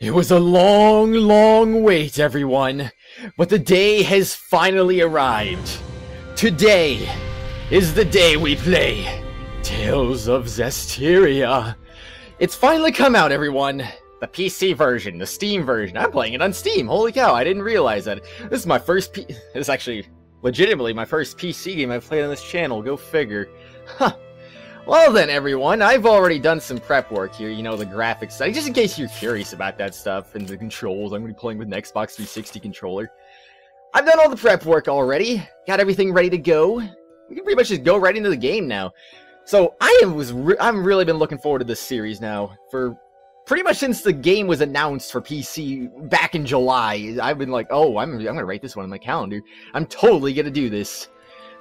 It was a long, long wait, everyone, but the day has finally arrived. Today is the day we play Tales of Zestiria. It's finally come out, everyone. The PC version, the Steam version. I'm playing it on Steam. Holy cow, I didn't realize that. This is my first This is actually legitimately my first PC game I've played on this channel. Go figure. Huh. Well then, everyone, I've already done some prep work here, you know, the graphics side, just in case you're curious about that stuff, and the controls. I'm going to be playing with an Xbox 360 controller. I've done all the prep work already, got everything ready to go. We can pretty much just go right into the game now. So, I've really been looking forward to this series now, for pretty much since the game was announced for PC back in July. I've been like, oh, I'm going to write this one on my calendar. I'm totally going to do this.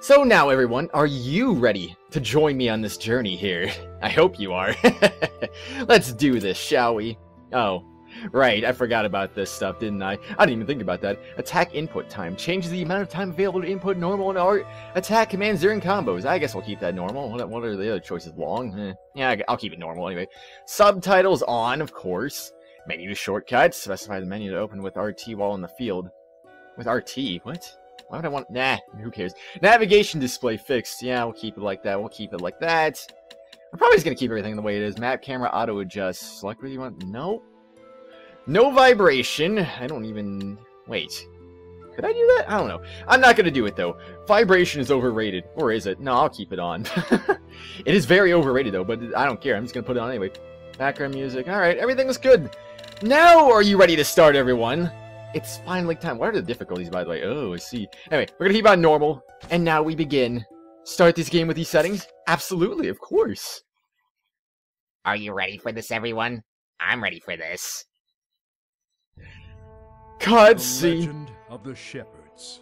So now, everyone, are you ready to join me on this journey here? I hope you are. Let's do this, shall we? Oh, right, I forgot about this stuff, didn't I? I didn't even think about that. Attack input time. Changes the amount of time available to input normal and art attack commands during combos. I guess I'll keep that normal. What are the other choices? Long? Yeah, I'll keep it normal anyway. Subtitles on, of course. Menu shortcuts. Specify the menu to open with RT while in the field. With RT? What? Why would I want... Nah, who cares? Navigation display fixed. Yeah, we'll keep it like that. We'll keep it like that. I'm probably just going to keep everything the way it is. Map camera auto adjust. Select what you want. No. No vibration. I don't even... Wait. Could I do that? I don't know. I'm not going to do it, though. Vibration is overrated. Or is it? No, I'll keep it on. It is very overrated, though, but I don't care. I'm just going to put it on anyway. Background music. Alright, everything is good. Now are you ready to start, everyone? It's finally time. What are the difficulties, by the way? Oh, I see. Anyway, we're gonna keep on normal, and now we begin. Start this game with these settings? Absolutely, of course. Are you ready for this, everyone? I'm ready for this. Cutscene. The Legend of the Shepherds.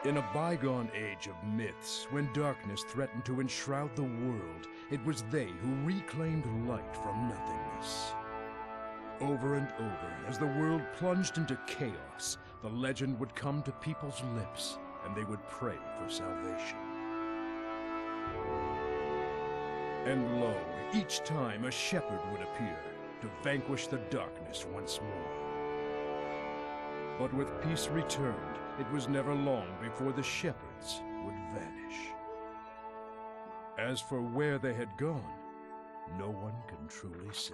In a bygone age of myths, when darkness threatened to enshroud the world, it was they who reclaimed light from nothingness. Over and over, as the world plunged into chaos, the legend would come to people's lips, and they would pray for salvation. And lo, each time a shepherd would appear, to vanquish the darkness once more. But with peace returned, it was never long before the shepherds would vanish. As for where they had gone, no one can truly say.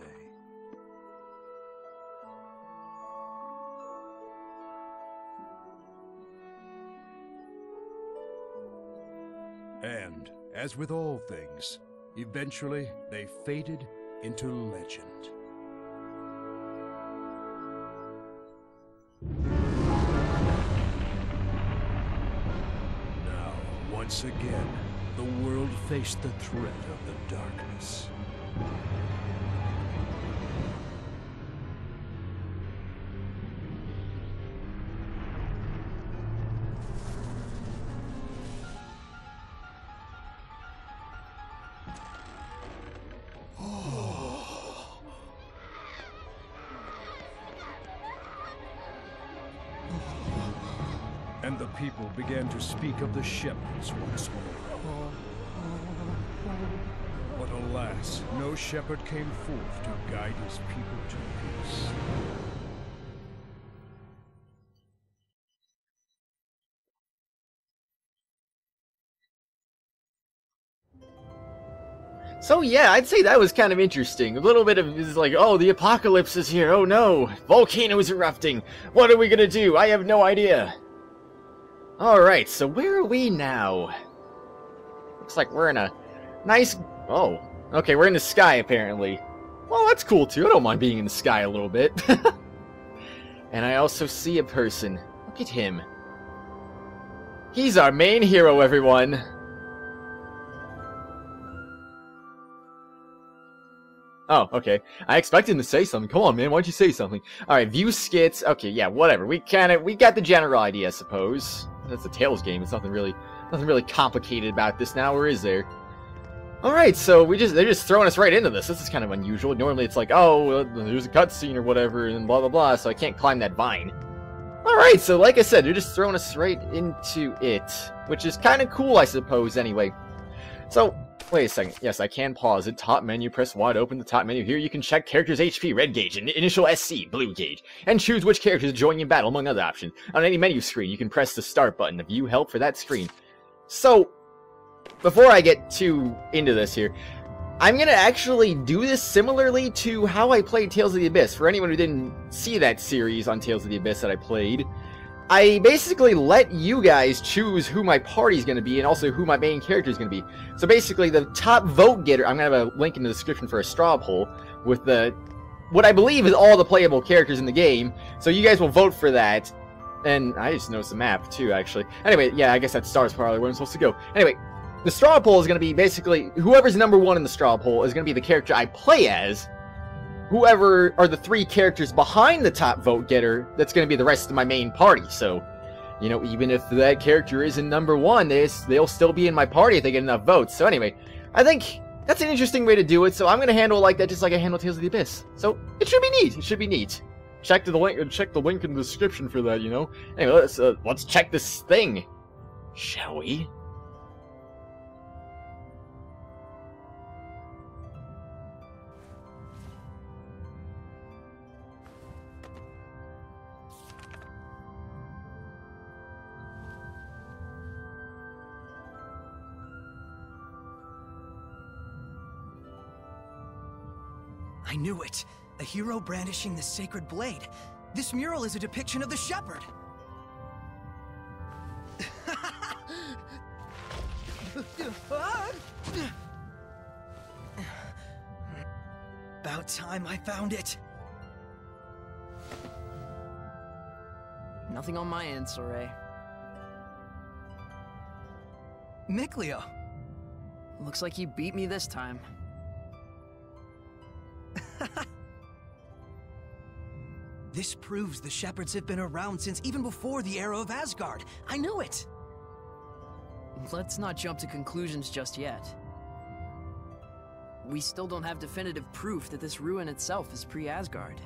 And, as with all things, eventually they faded into legend. Now, once again, the world faced the threat of the darkness. And the people began to speak of the shepherds once more. But alas, no shepherd came forth to guide his people to peace. So yeah, I'd say that was kind of interesting. A little bit of is like, oh, the apocalypse is here. Oh no, volcanoes erupting. What are we gonna do? I have no idea. Alright, so where are we now? Looks like we're in a nice... Oh, okay, we're in the sky, apparently. Well, that's cool, too. I don't mind being in the sky a little bit. And I also see a person. Look at him. He's our main hero, everyone. Oh, okay. I expected him to say something. Come on, man, why don't you say something? Alright, view skits. Okay, yeah, whatever. We got the general idea, I suppose. That's a Tales game. It's nothing really complicated about this now, or is there? Alright, so they're just throwing us right into this. This is kind of unusual. Normally it's like, oh, there's a cutscene or whatever, and blah blah blah, so I can't climb that vine. Alright, so like I said, they're just throwing us right into it. Which is kind of cool, I suppose, anyway. So, Wait a second. Yes, I can pause it. Top menu, press Y to open the top menu. Here you can check character's HP, red gauge, and initial SC, blue gauge, and choose which characters to join in battle, among other options. On any menu screen, you can press the start button to view help for that screen. So, before I get too into this here, I'm going to actually do this similarly to how I played Tales of the Abyss. For anyone who didn't see that series on Tales of the Abyss that I played, I basically let you guys choose who my party's going to be and also who my main character is going to be. So basically, the top vote getter, I'm going to have a link in the description for a straw poll with what I believe is all the playable characters in the game. So you guys will vote for that. And I just noticed the map too, actually. Anyway, yeah, I guess that star's probably where I'm supposed to go. Anyway, the straw poll is going to be basically, whoever's number one in the straw poll is going to be the character I play as. Whoever are the 3 characters behind the top vote getter, that's going to be the rest of my main party. So, you know, even if that character isn't number 1, they'll still be in my party if they get enough votes. So anyway, I think that's an interesting way to do it. So I'm going to handle it like that, just like I handle Tales of the Abyss. So it should be neat. It should be neat. Check the link in the description for that, you know. Anyway, let's check this thing, shall we? I knew it! A hero brandishing the sacred blade. This mural is a depiction of the shepherd. About time I found it. Nothing on my end, Sorey. Mikleo. Looks like you beat me this time. This proves the shepherds have been around since even before the era of Asgard. I knew it! Let's not jump to conclusions just yet. We still don't have definitive proof that this ruin itself is pre-Asgard.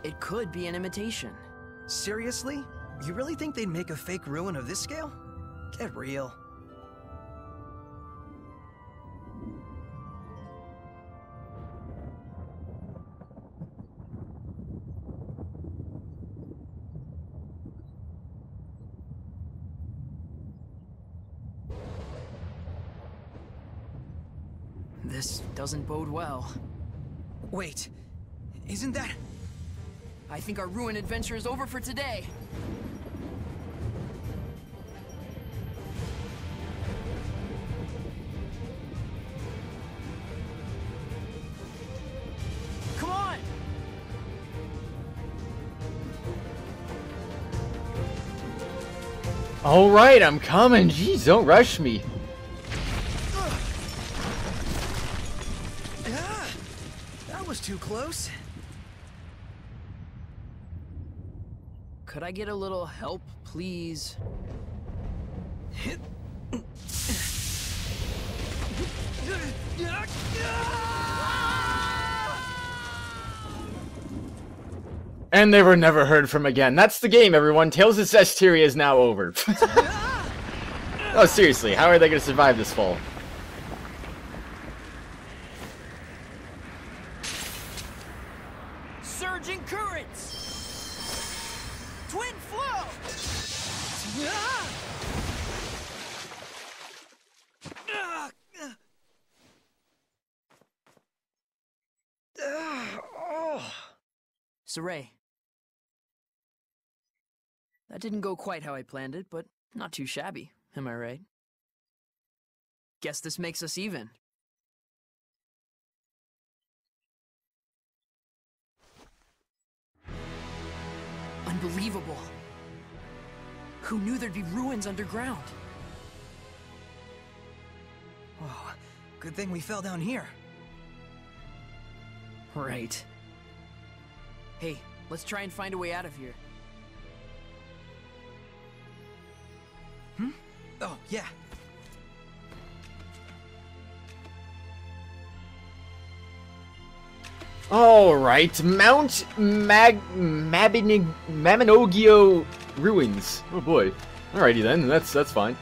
It could be an imitation. Seriously? You really think they'd make a fake ruin of this scale? Get real. This doesn't bode well. Wait, isn't that... I think our ruin adventure is over for today. Come on! Alright, I'm coming. Jeez, don't rush me. That was too close. Could I get a little help, please? And they were never heard from again. That's the game, everyone. Tales of Zestiria is now over. Oh, seriously, how are they going to survive this fall? Surging currents! Twin flow! Sorey. That didn't go quite how I planned it, but not too shabby, am I right? Guess this makes us even. Unbelievable. Who knew there'd be ruins underground? Oh, good thing we fell down here. Right. Hey, let's try and find a way out of here. Oh, yeah. Alright, Mount Mabinogio Ruins. Oh boy. Alrighty then, that's fine.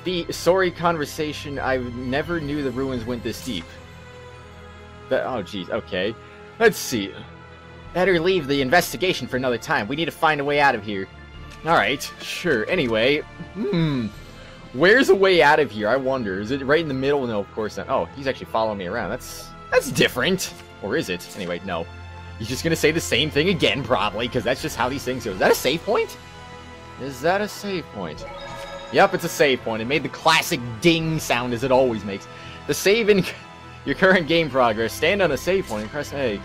The Sorey conversation, I never knew the ruins went this deep. Oh, jeez, okay. Let's see. Better leave the investigation for another time. We need to find a way out of here. Alright, sure. Anyway, where's a way out of here? I wonder. Is it right in the middle? No, of course not. Oh, he's actually following me around. That's different. Or is it? Anyway, no. He's just gonna say the same thing again, probably, because that's just how these things go. Is that a save point? Is that a save point? Yep, it's a save point. It made the classic ding sound as it always makes. The save in your current game progress. Stand on a save point and press A.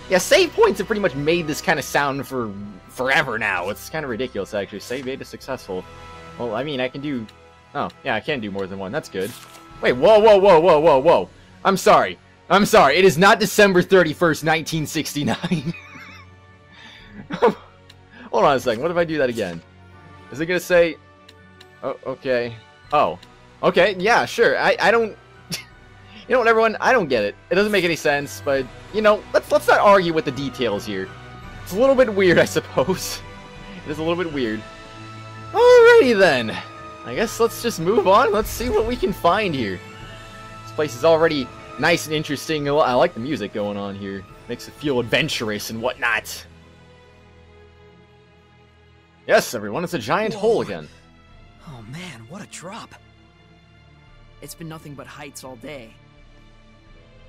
Yeah, save points have pretty much made this kind of sound for forever now. It's kind of ridiculous, actually. Save data successful. Well, I mean, I can do... Oh, yeah, I can do more than one. That's good. Wait, whoa, whoa, whoa, whoa, whoa, whoa. I'm sorry. I'm sorry. It is not December 31st, 1969. Hold on a second. What if I do that again? Is it going to say... Oh, okay. Oh. Okay, yeah, sure. I don't... You know what, everyone? I don't get it. It doesn't make any sense, but, you know, let's not argue with the details here. It's a little bit weird, I suppose. It is a little bit weird. Alrighty then. I guess let's just move on. Let's see what we can find here. This place is already nice and interesting. I like the music going on here. Makes it feel adventurous and whatnot. Yes, everyone, it's a giant hole again. Oh man, what a drop. It's been nothing but heights all day.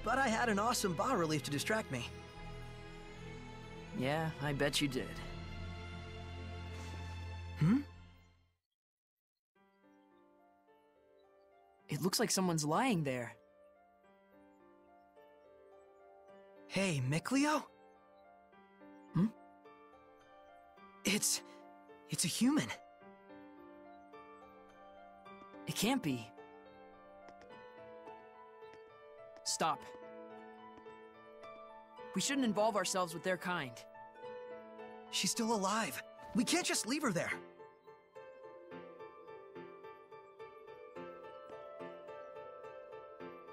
But I had an awesome bas relief to distract me. Yeah, I bet you did. It looks like someone's lying there. Hey, Mikleo? It's a human. It can't be. Stop. We shouldn't involve ourselves with their kind. She's still alive. We can't just leave her there.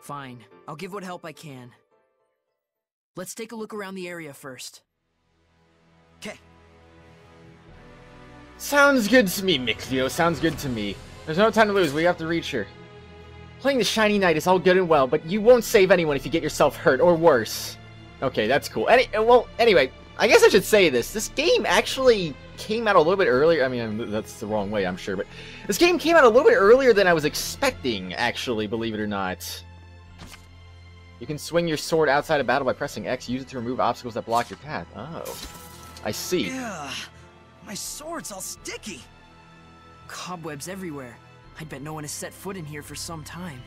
Fine. I'll give what help I can. Let's take a look around the area first. Okay. Sounds good to me, Mikleo. Sounds good to me. There's no time to lose. We have to reach her. Playing the Shiny Knight is all good and well, but you won't save anyone if you get yourself hurt, or worse. Okay, that's cool. Well, anyway, I guess I should say this. This game actually came out a little bit earlier. I mean, that's the wrong way, I'm sure, but this game came out a little bit earlier than I was expecting, actually, believe it or not. You can swing your sword outside of battle by pressing X. Use it to remove obstacles that block your path. Oh, I see. Yeah, my sword's all sticky. Cobwebs everywhere. I bet no one has set foot in here for some time.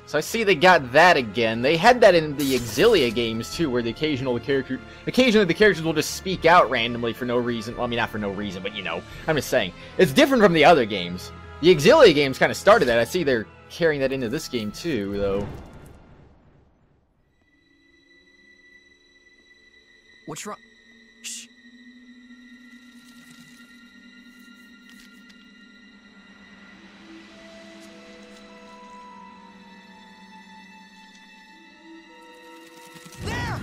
So I see they got that again. They had that in the Exilia games too, where occasionally the characters will just speak out randomly for no reason. Well, I mean, not for no reason, but you know, I'm just saying. It's different from the other games. The Exilia games kind of started that. I see they're carrying that into this game too, though. What's wrong? Shh. There!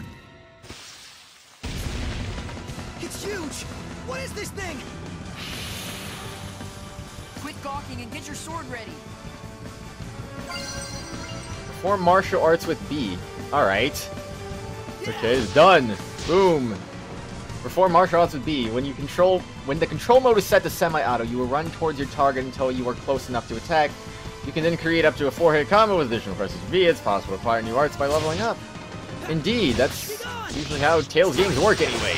It's huge! What is this thing? Quit gawking and get your sword ready. Perform martial arts with B. Alright. Okay, it's done. Boom. Perform martial arts with B. When the control mode is set to semi-auto, you will run towards your target until you are close enough to attack. You can then create up to a 4-hit combo with additional presses B. It's possible to acquire new arts by leveling up. Indeed, that's usually how Tales games work anyway.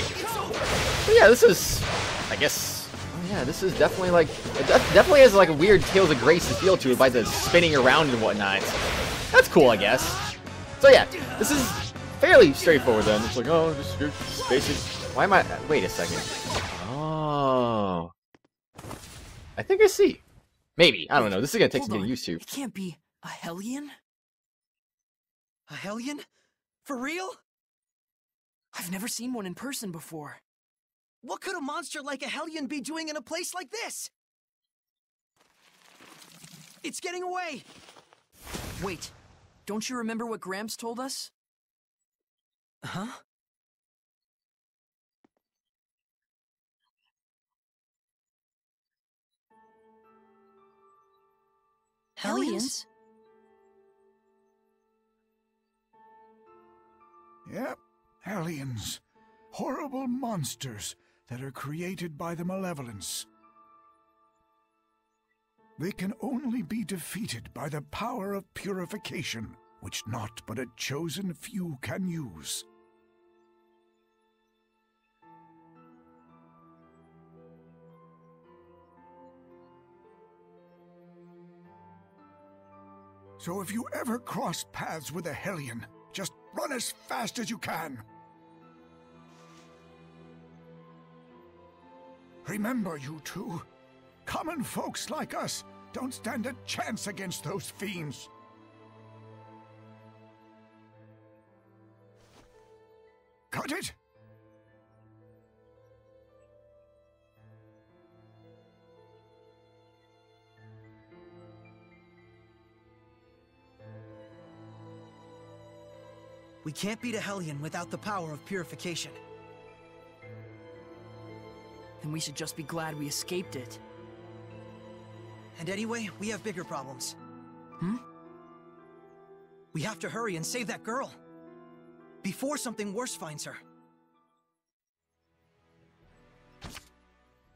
But yeah, this is, I guess, yeah, this is definitely like, it definitely has like a weird Tales of Graces feel to it by the spinning around and whatnot. That's cool, I guess. So yeah, this is fairly straightforward then. It's like, oh, just basic. Why am I, wait a second. Oh. I think I see. Maybe, I don't know. This is gonna take some getting used to. It can't be a Hellion? A Hellion? For real? I've never seen one in person before. What could a monster like a Hellion be doing in a place like this? It's getting away! Wait, don't you remember what Gramps told us? Huh? Hellions? Yep, Hellions. Horrible monsters that are created by the malevolence. They can only be defeated by the power of purification, which not but a chosen few can use. So if you ever cross paths with a Hellion, just run as fast as you can. Remember, you two, common folks like us don't stand a chance against those fiends. Got it? We can't beat a Hellion without the power of purification. Then we should just be glad we escaped it. And anyway, we have bigger problems. Hmm? We have to hurry and save that girl. Before something worse finds her.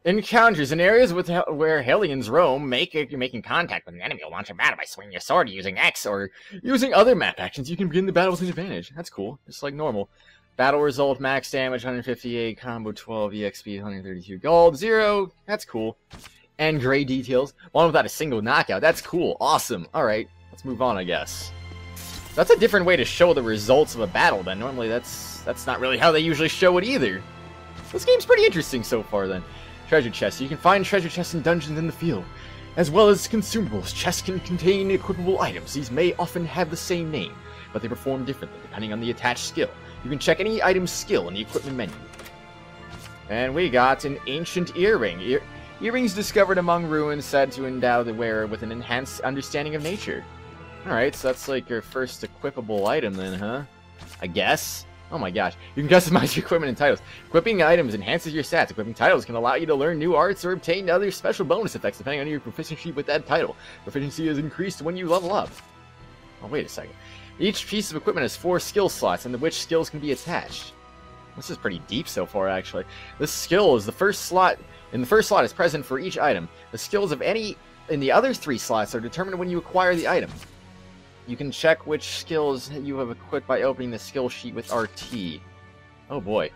Encounters in areas where Hellions roam, making contact with an enemy will launch a battle by swinging your sword using X or using other map actions. You can begin the battle with an advantage. That's cool. Just like normal. Battle result, max damage, 158, combo 12, EXP, 132 gold, 0. That's cool. And gray details. One without a single knockout. That's cool. Awesome. Alright, let's move on, I guess. That's a different way to show the results of a battle, then. Normally, that's not really how they usually show it, either. This game's pretty interesting so far, then. Treasure chests. You can find treasure chests in dungeons in the field, as well as consumables. Chests can contain equipable items. These may often have the same name, but they perform differently depending on the attached skill. You can check any item's skill in the equipment menu. And we got an ancient earring. Earrings discovered among ruins said to endow the wearer with an enhanced understanding of nature. Alright, so that's like your first equipable item then, huh? I guess? Oh my gosh. You can customize your equipment and titles. Equipping items enhances your stats. Equipping titles can allow you to learn new arts or obtain other special bonus effects depending on your proficiency with that title. Proficiency is increased when you level up. Oh, wait a second. Each piece of equipment has 4 skill slots, and which skills can be attached. This is pretty deep so far, actually. This skill is the first slot. In the first slot is present for each item. The skills of any in the other 3 slots are determined when you acquire the item. You can check which skills you have equipped by opening the skill sheet with RT. Oh boy.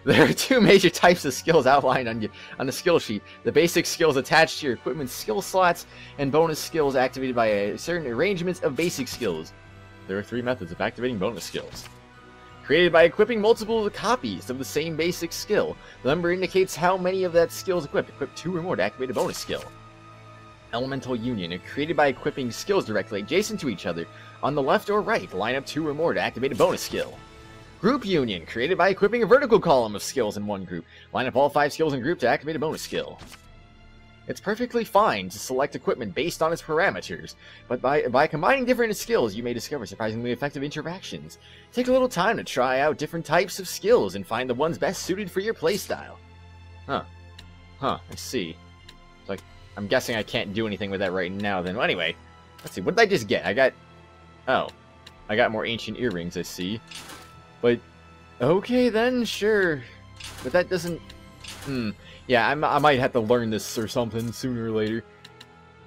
There are 2 major types of skills outlined on the skill sheet. The basic skills attached to your equipment skill slots, and bonus skills activated by a certain arrangements of basic skills. There are 3 methods of activating bonus skills. Created by equipping multiple copies of the same basic skill. The number indicates how many of that skill is equipped. Equip 2 or more to activate a bonus skill. Elemental Union, created by equipping skills directly adjacent to each other. On the left or right, line up 2 or more to activate a bonus skill. Group Union, created by equipping a vertical column of skills in one group. Line up all 5 skills in group to activate a bonus skill. It's perfectly fine to select equipment based on its parameters, but by combining different skills, you may discover surprisingly effective interactions. Take a little time to try out different types of skills and find the ones best suited for your playstyle. Huh, I see. I'm guessing I can't do anything with that right now, then. Well, anyway, let's see. What did I just get? I got more ancient earrings, I see. But, okay then, sure. But that doesn't... Yeah, I might have to learn this or something sooner or later.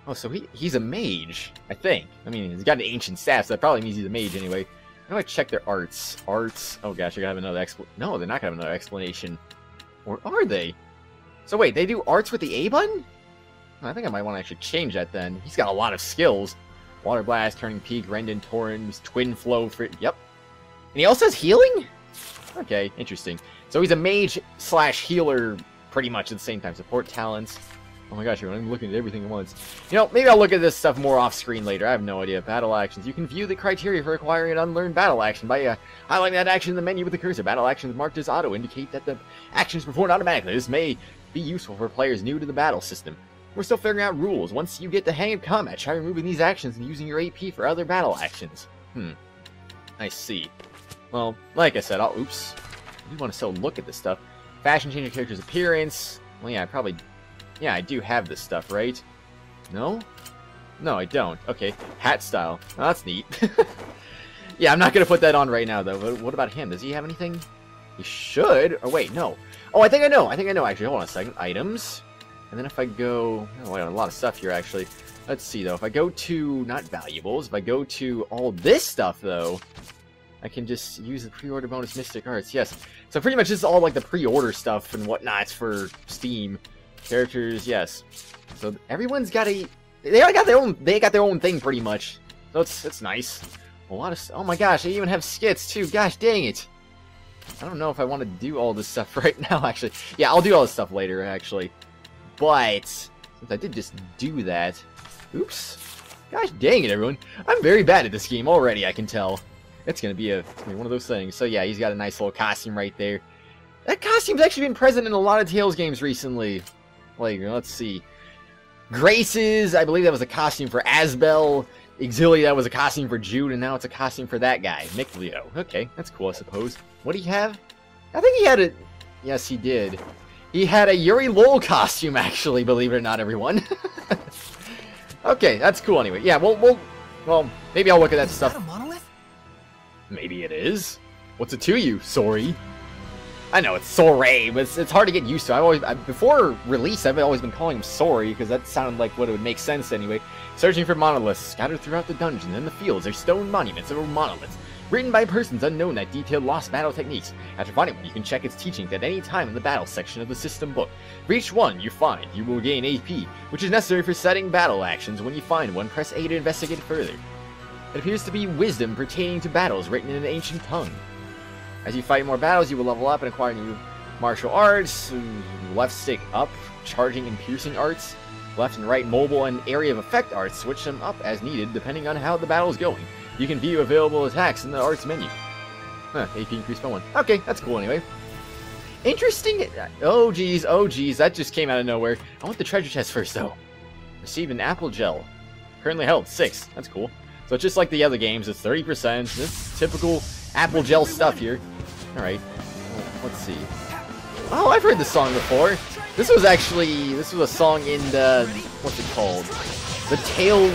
Oh, so he's a mage, I think. I mean, he's got an ancient staff, so that probably means he's a mage anyway. How do I check their arts? Arts... Oh gosh, I gotta have another No, they're not gonna have another explanation. Or are they? So wait, they do arts with the A button? I think I might want to actually change that then. He's got a lot of skills. Water Blast, Turning Peak, Rendon Torrens, Twin Flow, yep. And he also has healing? Okay, interesting. So he's a mage / healer pretty much at the same time. Support talents. Oh my gosh, I'm looking at everything at once. You know, maybe I'll look at this stuff more off screen later. I have no idea. Battle actions. You can view the criteria for acquiring an unlearned battle action by highlighting that action in the menu with the cursor. Battle actions marked as auto indicate that the action is performed automatically. This may be useful for players new to the battle system. We're still figuring out rules. Once you get the hang of combat, try removing these actions and using your AP for other battle actions. I see. Well, like I said, oops. I do want to still look at this stuff. Fashion change your character's appearance. Well, yeah, I do have this stuff, right? No? No, I don't. Okay, hat style. Oh, that's neat. Yeah, I'm not gonna put that on right now, though. But what about him? Does he have anything? He should. Or wait, no. Oh, I think I know. I think I know, actually. Hold on a second. Items. And then if I go... Oh, wait, a lot of stuff here, actually. Let's see, though. If I go to... Not valuables. If I go to all this stuff, though, I can just use the pre-order bonus Mystic Arts. Yes. So pretty much this is all, like, the pre-order stuff and whatnot for Steam. Characters, yes. So everyone's got a... They all got their own... They got their own thing, pretty much. So it's nice. A lot of... Oh, my gosh. They even have skits, too. Gosh, dang it. I don't know if I want to do all this stuff right now, actually. Yeah, I'll do all this stuff later, actually. But, since I did just do that... Oops. Gosh dang it, everyone. I'm very bad at this game already, I can tell. It's gonna be one of those things. So yeah, he's got a nice little costume right there. That costume's actually been present in a lot of Tales games recently. Like, let's see. Graces, I believe that was a costume for Asbel. Exilia, that was a costume for Jude, and now it's a costume for that guy, Miclio. Okay, that's cool, I suppose. What do you have? I think he had a... Yes, he did. He had a Yuri Lol costume, actually, believe it or not, everyone. Okay, that's cool anyway. Yeah, well, maybe I'll look at that stuff. Is that a monolith? Maybe it is. What's it to you, Sorey? I know, it's Sorey, but it's hard to get used to. Before release, I've always been calling him Sorey, because that sounded like what it would make sense anyway. Searching for monoliths, scattered throughout the dungeon and the fields are stone monuments of monoliths, written by persons unknown that detail lost battle techniques. After finding one, you can check its teachings at any time in the battle section of the system book. For each one you find, you will gain AP, which is necessary for setting battle actions. When you find one, press A to investigate further. It appears to be wisdom pertaining to battles written in an ancient tongue. As you fight more battles, you will level up and acquire new martial arts. Left stick up, charging and piercing arts. Left and right mobile and area of effect arts. Switch them up as needed depending on how the battle is going. You can view available attacks in the arts menu. Huh, AP increased by 1. Okay, that's cool anyway. Interesting. Oh geez, that just came out of nowhere. I want the treasure chest first though. Receive an apple gel. Currently held 6. That's cool. So just like the other games, it's 30%. This typical apple gel stuff here. Alright. Let's see. Oh, I've heard this song before. This was a song in the, what's it called? The Tales,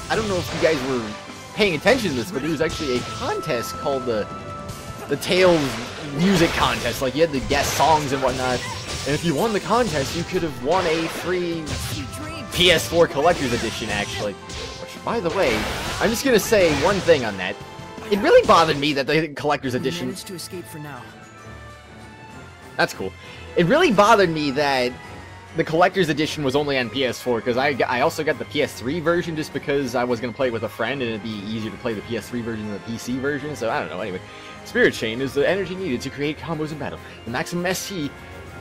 I don't know if you guys were paying attention to this, but there was actually a contest called the Tales Music Contest. Like, you had to guess songs and whatnot, and if you won the contest, you could have won a free PS4 Collector's Edition, actually. Which, by the way, I'm just gonna say one thing on that. It really bothered me that the Collector's Edition... managed to escape for now. That's cool. It really bothered me that the Collector's Edition was only on PS4, because I also got the PS3 version just because I was going to play it with a friend, and it'd be easier to play the PS3 version than the PC version, so I don't know. Anyway, Spirit Chain is the energy needed to create combos in battle. The maximum SC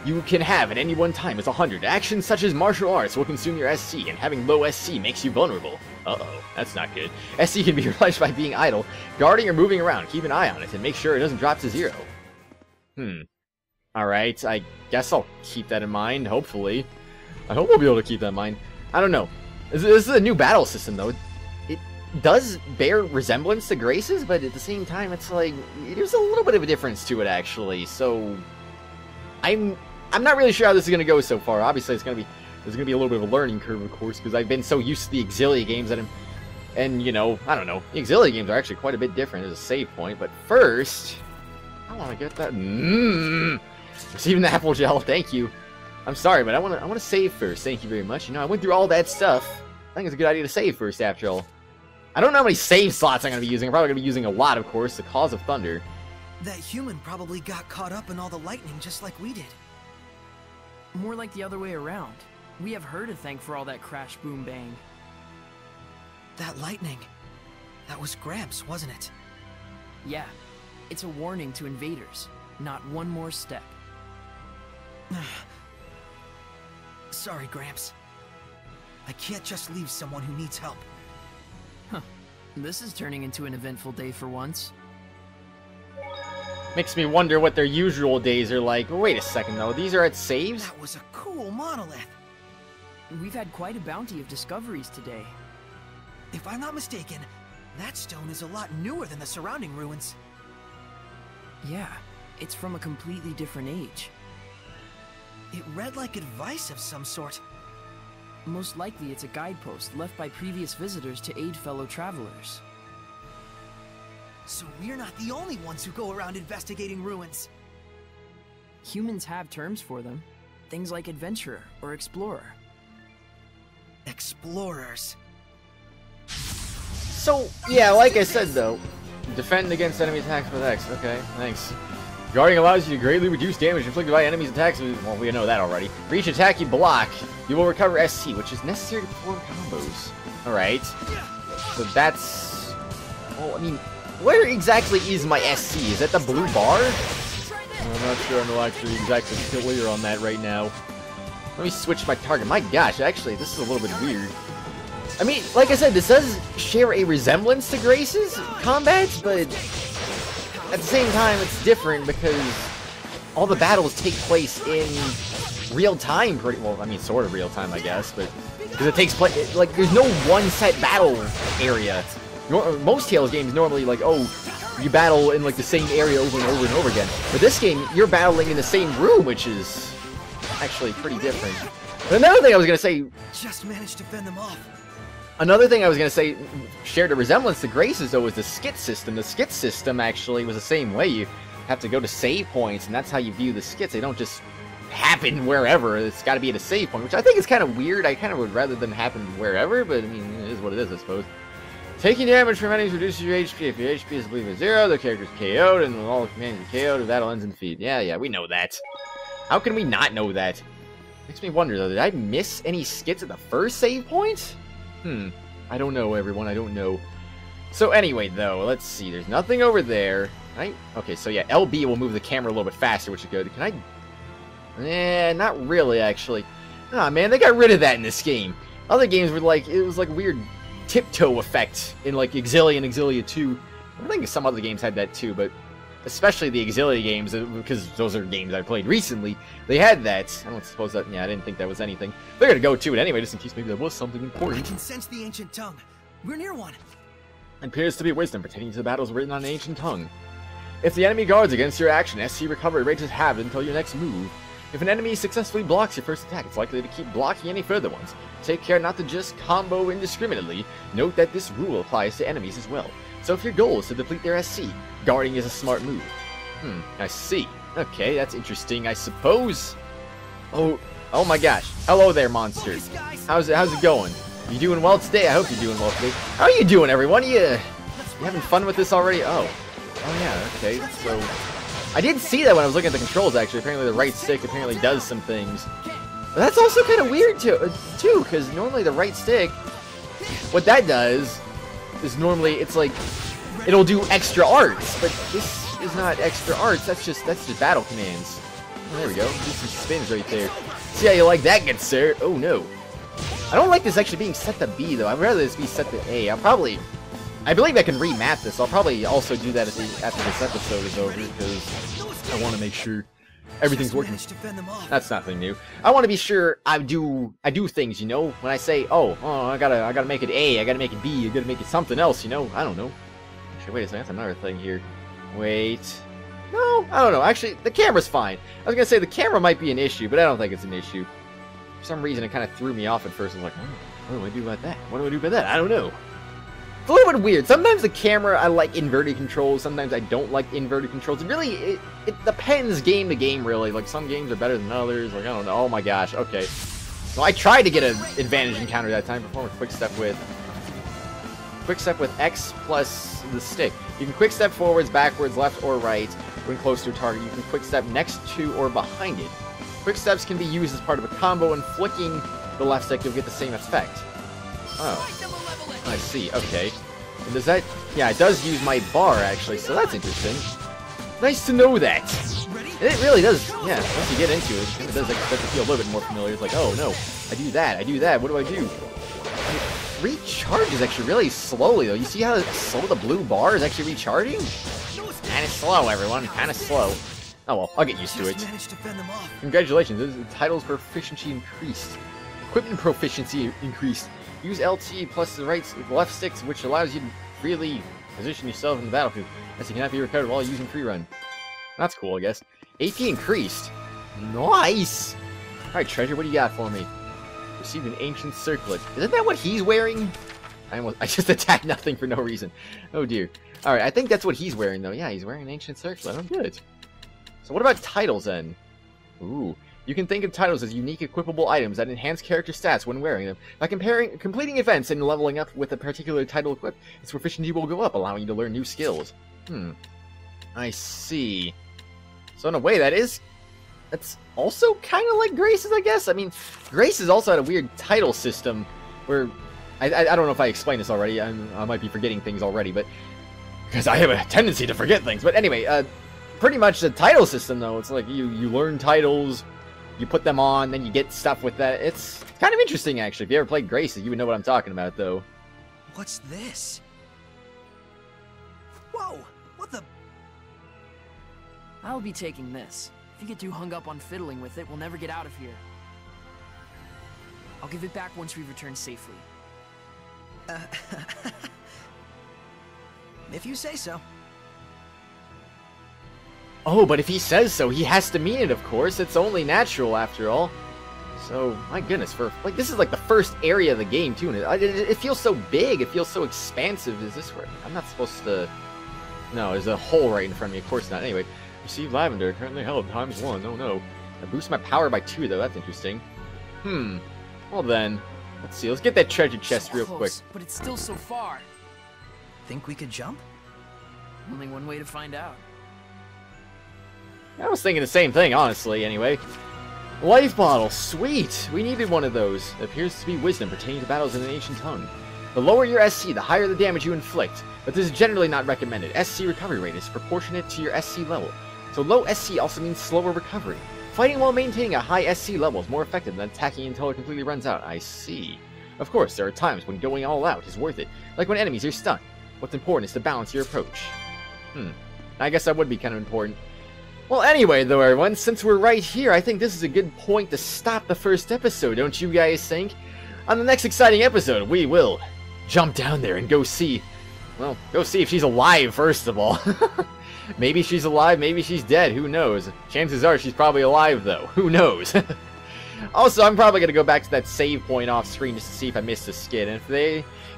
you can have at any one time is 100. Actions such as martial arts will consume your SC, and having low SC makes you vulnerable. Uh-oh, that's not good. SC can be replenished by being idle, guarding or moving around. Keep an eye on it, and make sure it doesn't drop to 0. Alright, I guess I'll keep that in mind, hopefully. I hope we'll be able to keep that in mind. I don't know. This is a new battle system, though. It does bear resemblance to Grace's, but at the same time, it's like, there's a little bit of a difference to it, actually. So, I'm not really sure how this is going to go so far. Obviously, there's going to be a little bit of a learning curve, of course, because I've been so used to the Exilia games that and, you know, I don't know. The Exilia games are actually quite a bit different as a save point, but first, I want to get that... Receiving the apple gel, thank you. I'm sorry, but I want to save first. Thank you very much. You know, I went through all that stuff. I think it's a good idea to save first, after all. I don't know how many save slots I'm going to be using. I'm probably going to be using a lot, of course. The Cause of Thunder. That human probably got caught up in all the lightning just like we did. More like the other way around. We have her to thank for all that crash, boom, bang. That lightning. That was Gramps, wasn't it? Yeah. It's a warning to invaders. Not one more step. Sorry, Gramps. I can't just leave someone who needs help. Huh. This is turning into an eventful day for once. Makes me wonder what their usual days are like. Wait a second, though. These are at saves? That was a cool monolith. We've had quite a bounty of discoveries today. If I'm not mistaken, that stone is a lot newer than the surrounding ruins. Yeah, it's from a completely different age. It read like advice of some sort. Most likely it's a guidepost left by previous visitors to aid fellow travelers. So we're not the only ones who go around investigating ruins. Humans have terms for them. Things like adventurer or explorer. Explorers. So, yeah, like I said though, defend against enemy attacks with X. Okay, thanks. Guarding allows you to greatly reduce damage inflicted by enemies' attacks. Well, we know that already. For each attack you block, you will recover SC, which is necessary to perform combos. Alright. So that's... Well, I mean, where exactly is my SC? Is that the blue bar? I'm not sure I'm actually exactly clear on that right now. Let me switch my target. My gosh, actually, this is a little bit weird. I mean, like I said, this does share a resemblance to Grace's combats, but at the same time, it's different because all the battles take place in real time, pretty well. I mean, sort of real time, I guess, but because it takes place like there's no one set battle area. Most Tales games normally like, oh, you battle in like the same area over and over and over again. But this game, you're battling in the same room, which is actually pretty different. But another thing I was gonna say, Just managed to fend them off. another thing I was gonna say shared a resemblance to Grace's though was the skit system. The skit system actually was the same way. You have to go to save points, and that's how you view the skits. They don't just happen wherever. It's got to be at a save point, which I think is kind of weird. I kind of would rather them happen wherever, but I mean, it is what it is, I suppose. Taking damage from enemies reduces your HP. If your HP is believed at 0, the character is KO'd, and all the commands are KO'd, the battle ends in defeat. Yeah, we know that. How can we not know that? Makes me wonder, though, did I miss any skits at the first save point? I don't know, everyone, I don't know. So anyway, though, let's see. There's nothing over there. Okay, so yeah, LB will move the camera a little bit faster, which is good. Can I... not really, actually. Ah, man, they got rid of that in this game. Other games were like, it was like weird tiptoe effect in like Exilia and Exilia 2. I think some other games had that too, but especially the Exilia games, because those are games I played recently, they had that. I don't suppose that, yeah, I didn't think that was anything. They're gonna go to it anyway, just in case maybe there was something I important. can sense the ancient tongue. We're near one. It appears to be wisdom pertaining to the battles written on an ancient tongue. If the enemy guards against your action, SC recovery rate is halved until your next move. If an enemy successfully blocks your first attack, it's likely to keep blocking any further ones. Take care not to just combo indiscriminately. Note that this rule applies to enemies as well. So if your goal is to deplete their SC, guarding is a smart move. I see. Okay, that's interesting, I suppose. Oh my gosh. Hello there, monster. How's it going? You doing well today? I hope you're doing well today. How are you doing, everyone? You having fun with this already? Oh yeah, okay, so... I did see that when I was looking at the controls, actually. Apparently the right stick apparently does some things. But that's also kind of weird, too, because normally the right stick, what that does is normally, it's like, it'll do extra arts, but this is not extra arts, that's just battle commands. Oh, there we go, do some spins right there. See how you like that, good sir? Oh, no. I don't like this actually being set to B, though. I'd rather this be set to A. I believe I can remap this. I'll probably also do that after this episode is over, because I want to make sure everything's working. That's nothing new. I want to be sure I do things, you know? When I say, oh, I gotta make it A, I gotta make it B, I gotta make it something else, you know? I don't know. Actually, wait a second, that's another thing here. Wait. No, I don't know. Actually, the camera's fine. I was gonna say the camera might be an issue, but I don't think it's an issue. For some reason, it kind of threw me off at first. I was like, what do I do about that? What do I do about that? I don't know. It's a little bit weird. Sometimes the camera, I like inverted controls. Sometimes I don't like inverted controls. It depends game to game, really. Like, some games are better than others. Like, I don't know. Oh my gosh. Okay. Well, I tried to get an advantage encounter that time. Perform a quick step with X plus the stick. You can quick step forwards, backwards, left, or right when close to a target. You can quick step next to or behind it. Quick steps can be used as part of a combo, and flicking the left stick, you'll get the same effect. Oh. I see, okay. And does that... Yeah, it does use my bar, actually, so that's interesting. Nice to know that. And it really does, yeah, once you get into it, it does like, start to feel a little bit more familiar. It's like, oh, no, I do that, what do I do? It recharges actually really slowly, though. You see how slow the blue bar is actually recharging? Kinda slow, everyone, kinda slow. Oh well, I'll get used to it. Congratulations, the title's proficiency increased. Equipment proficiency increased. Use LT plus the left sticks, which allows you to freely position yourself in the battlefield, as it cannot be recovered while using free run. That's cool, I guess. AP increased. Nice! Alright, treasure, what do you got for me? Received an ancient circlet. Isn't that what he's wearing? I just attacked nothing for no reason. Oh dear. Alright, I think that's what he's wearing though. Yeah, he's wearing an ancient circlet. Oh good. So what about titles then? Ooh. You can think of titles as unique equipable items that enhance character stats when wearing them. By completing events and leveling up with a particular title equipped, its proficiency will go up, allowing you to learn new skills. I see. So in a way, that's also kind of like Grace's, I guess. I mean, Grace's also had a weird title system where I don't know if I explained this already. I might be forgetting things already, but because I have a tendency to forget things. But anyway, pretty much the title system though, it's like you learn titles. You put them on, then you get stuff with that. It's kind of interesting, actually. If you ever played Graces, you would know what I'm talking about, though. What's this? Whoa! What the... I'll be taking this. If you get too hung up on fiddling with it, we'll never get out of here. I'll give it back once we return safely. If you say so. Oh, but if he says so, he has to mean it, of course. It's only natural, after all. So, my goodness, this is like the first area of the game, too, and it feels so big, it feels so expansive. Is this where... I'm not supposed to... No, there's a hole right in front of me, of course not. Anyway, receive Lavender, currently held, ×1. Oh no. I boost my power by 2, though, that's interesting. Well then, let's see, let's get that treasure chest real quick. But it's still so far. Think we could jump? Only one way to find out. I was thinking the same thing, honestly, anyway. Life bottle, sweet! We needed one of those. It appears to be wisdom pertaining to battles in an ancient tongue. The lower your SC, the higher the damage you inflict, but this is generally not recommended. SC recovery rate is proportionate to your SC level, so low SC also means slower recovery. Fighting while maintaining a high SC level is more effective than attacking until it completely runs out. I see. Of course, there are times when going all out is worth it, like when enemies are stunned. What's important is to balance your approach. I guess that would be kind of important. Well, anyway, though, everyone, since we're right here, I think this is a good point to stop the first episode, don't you guys think? On the next exciting episode, we will jump down there and go see if she's alive, first of all. Maybe she's alive, maybe she's dead, who knows? Chances are she's probably alive, though. Who knows? Also, I'm probably going to go back to that save point off screen just to see if I missed a skid. And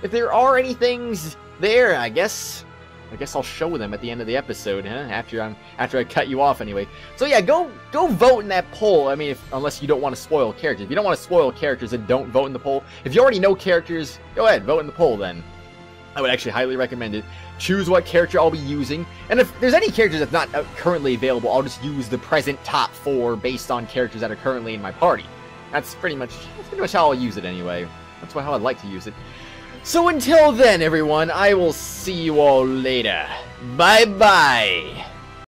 if there are any things there, I guess I'll show them at the end of the episode, huh? After I cut you off anyway. So yeah, go vote in that poll. I mean, unless you don't want to spoil characters. If you don't want to spoil characters, then don't vote in the poll. If you already know characters, go ahead, vote in the poll then. I would actually highly recommend it. Choose what character I'll be using. And if there's any characters that's not currently available, I'll just use the present top 4 based on characters that are currently in my party. That's pretty much how I'll use it anyway. That's how I'd like to use it. So until then, everyone, I will see you all later. Bye-bye.